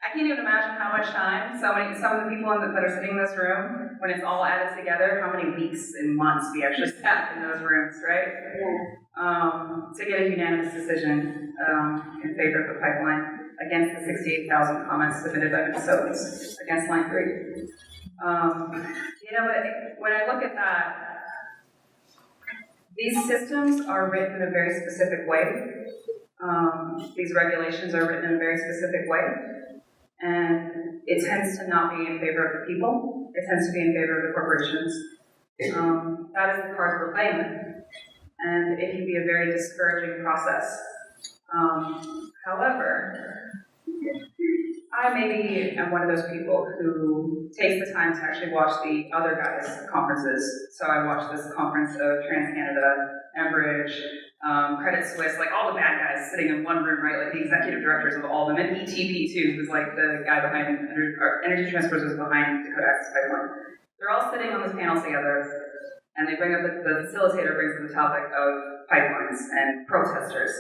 I can't even imagine how much time some of the people that are sitting in this room, when it's all added together, how many weeks and months we actually sat in those rooms, right? Yeah. To get a unanimous decision in favor of the pipeline against the 68,000 comments submitted by Minnesotans against Line 3. But when I look at that, these systems are written in a very specific way. These regulations are written in a very specific way. And it tends to not be in favor of the people. It tends to be in favor of the corporations. That is the cards we're playing with. And it can be a very discouraging process. However, I maybe am one of those people who takes the time to actually watch the other guys' conferences. So I watched this conference of TransCanada, Enbridge, Credit Suisse, like all the bad guys sitting in one room, right? Like the executive directors of all of them, and ETP too, who's like the guy behind Energy Transfers was behind Dakota Access Pipeline. They're all sitting on this panel together, and they bring up the facilitator brings up the topic of pipelines and protesters.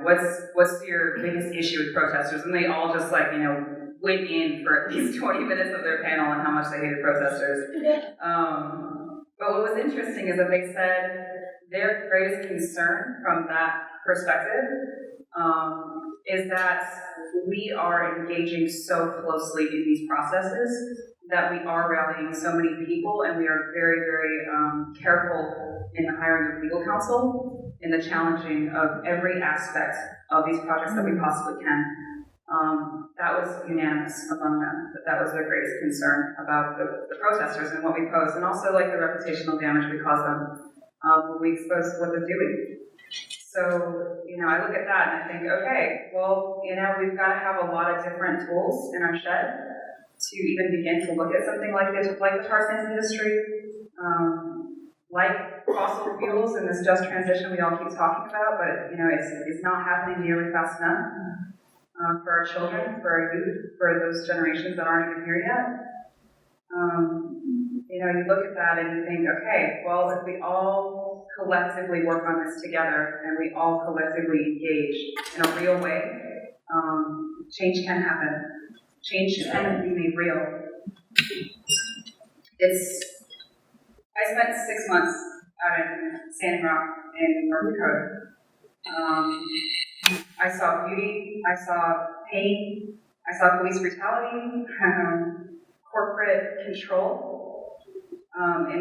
What's your biggest issue with protesters? And they all just went in for at least 20 minutes of their panel on how much they hated protesters. But what was interesting is that they said their greatest concern from that perspective is that we are engaging so closely in these processes that we are rallying so many people, and we are very, very careful in the hiring of legal counsel, in the challenging of every aspect of these projects that we possibly can. That was unanimous among them, that was their greatest concern about the protesters and what we pose, and also the reputational damage we cause them when we expose what they're doing. So, I look at that and I think, okay, well, we've got to have a lot of different tools in our shed to even begin to look at something like this, like the tar sands industry, like fossil fuels and this just transition we all keep talking about, but it's not happening nearly fast enough for our children, for our youth, for those generations that aren't even here yet. You look at that and you think, okay, well, if we all collectively work on this together and we all collectively engage in a real way, change can happen. Change can be made real. I spent 6 months out in Standing Rock in North Dakota. I saw beauty, I saw pain, I saw police brutality, corporate control, in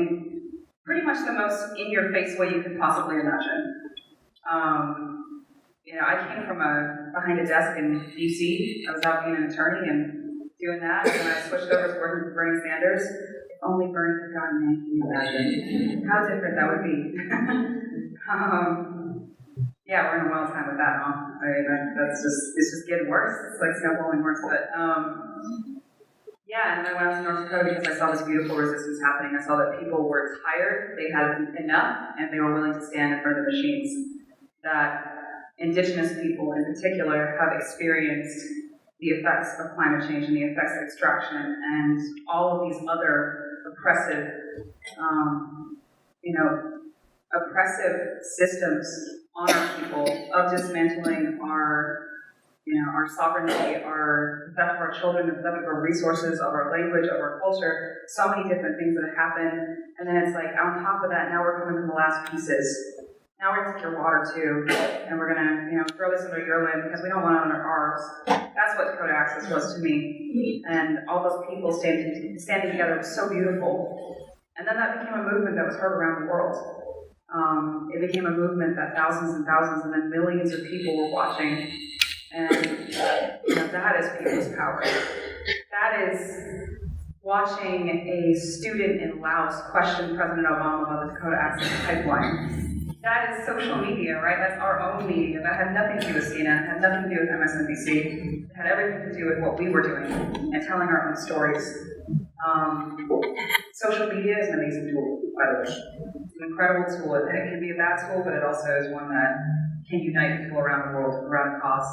pretty much the most in-your-face way you could possibly imagine. I came from behind a desk in DC. I was out being an attorney and doing that, and I switched over to working for Bernie Sanders. If only Bernie had gotten in, can you imagine how different that would be? Yeah, we're in a wild time with that, huh? I mean, it's just getting worse. It's like snowballing worse, but yeah, and then I went out to North Dakota because I saw this beautiful resistance happening. I saw that people were tired, they had enough, and they were willing to stand in front of the machines. That Indigenous people in particular have experienced the effects of climate change and the effects of extraction and all of these other oppressive, oppressive systems on our people of dismantling our sovereignty, our theft of our children, the theft of our resources, of our language, of our culture, so many different things that happen. And then it's like, on top of that, now we're coming to the last pieces. Now we're going to take your water too, and we're going to throw this under your land because we don't want it under ours. That's what Dakota Access was to me. And all those people standing together was so beautiful. And then that became a movement that was heard around the world. It became a movement that thousands and thousands and then millions of people were watching. And that is people's power. That is watching a student in Laos question President Obama about the Dakota Access Pipeline. That is social media, right? That's our own media. That had nothing to do with CNN, had nothing to do with MSNBC. It had everything to do with what we were doing and telling our own stories. Social media is an amazing tool, by the way. It's an incredible tool. It can be a bad tool, but it also is one that can unite people around the world around a cause.